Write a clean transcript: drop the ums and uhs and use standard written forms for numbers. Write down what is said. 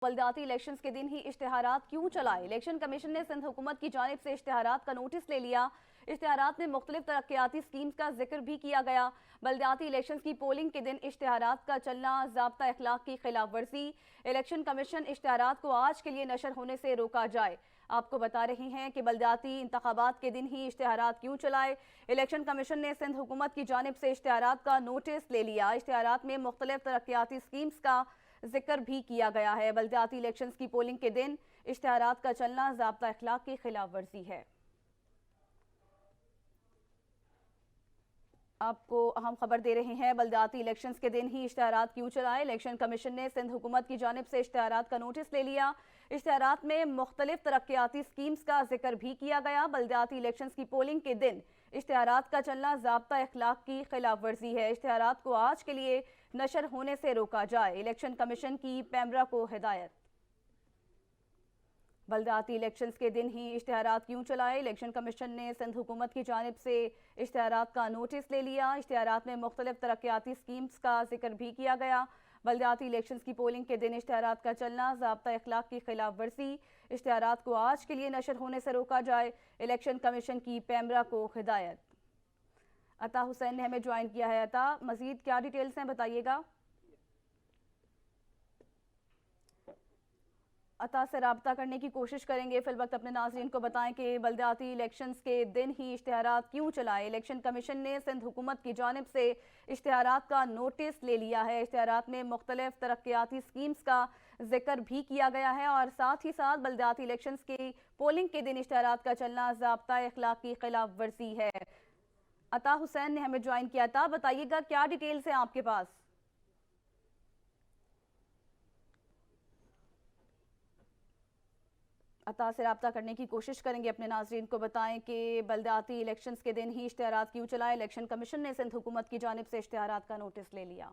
بلدیاتی الیکشنز کے دن ہی اشتہارات کیوں چلائے؟ الیکشن کمیشن نے سندھ حکومت کی جانب سے اشتہارات کا نوٹس لے لیا۔ اشتہارات میں مختلف ترقیاتی سکیمز کا ذکر بھی کیا گیا۔ بلدیاتی الیکشنز کی پولنگ کے دن اشتہارات کا چلنا ضابطہ اخلاق کی خلاف ورزی۔ الیکشن کمیشن اشتہارات کو آج کے لیے نشر ہونے سے روکا جائے۔ آپ کو بتا رہے ہیں کہ بلدیاتی انتخابات کے دن ہی اشتہارات کیوں چلائے؟ الیکشن کمیشن نے سندھ حکومت کی جانب سے اشتہارات کا نوٹس لے لیا۔ اشتہارات میں مختلف ترقیاتی سکیمز کا ذکر بھی کیا گیا ہے۔ بلدیاتی الیکشنز کی پولنگ کے دن اشتہارات کا چلنا ضابطہ اخلاق کی خلاف ورزی ہے۔ آپ کو اہم خبر دے رہے ہیں، بلدیاتی الیکشنز کے دن ہی اشتہارات کیوں چلائے؟ الیکشن کمیشن نے سندھ حکومت کی جانب سے اشتہارات کا نوٹس لے لیا۔ اشتہارات میں مختلف ترقیاتی سکیمز کا ذکر بھی کیا گیا۔ بلدیاتی الیکشنز کی پولنگ کے دن اشتہارات کا چلنا ضابطہ اخلاق کی خلاف ورزی ہے۔ اشتہارات کو آج کے لیے نشر ہونے سے روکا جائے۔ الیکشن کمیشن کی پیمرا کو ہدایت۔ بلدیاتی الیکشنز کے دن ہی اشتہارات کیوں چلائے؟ الیکشن کمیشن نے سندھ حکومت کی جانب سے اشتہارات کا نوٹس لے لیا۔ اشتہارات میں مختلف ترقیاتی سکیمز کا ذکر بھی کیا گیا۔ بلدیاتی الیکشنز کی پولنگ کے دن اشتہارات کا چلنا ضابطہ اخلاق کی خلاف ورزی۔ اشتہارات کو آج کے لیے نشر ہونے سے روکا جائے۔ الیکشن کمیشن کی پیمرا کو ہدایت۔ عطا حسین نے ہمیں جوائن کیا ہے۔ عطا، مزید کیا ڈیٹیلز ہیں بتائیے گا؟ عطا سے رابطہ کرنے کی کوشش کریں گے۔ فی الوقت اپنے ناظرین کو بتائیں کہ بلدیاتی الیکشنز کے دن ہی اشتہارات کیوں چلائے؟ الیکشن کمیشن نے سندھ حکومت کی جانب سے اشتہارات کا نوٹس لے لیا ہے۔ اشتہارات میں مختلف ترقیاتی سکیمز کا ذکر بھی کیا گیا ہے اور ساتھ ہی ساتھ بلدیاتی الیکشنز کی پولنگ کے دن اشتہارات کا چلنا ضابطہ اخلاق کی خلاف ورزی ہے۔ عطا حسین نے ہمیں جوائن کیا تھا، بتائیے گا کیا ڈیٹیلز ہیں آپ کے پاس؟ عطا سے رابطہ کرنے کی کوشش کریں گے، اپنے ناظرین کو بتائیں کہ بلدیاتی الیکشنز کے دن ہی اشتہارات کیوں چلائے؟ الیکشن کمیشن نے سندھ حکومت کی جانب سے اشتہارات کا نوٹس لے لیا۔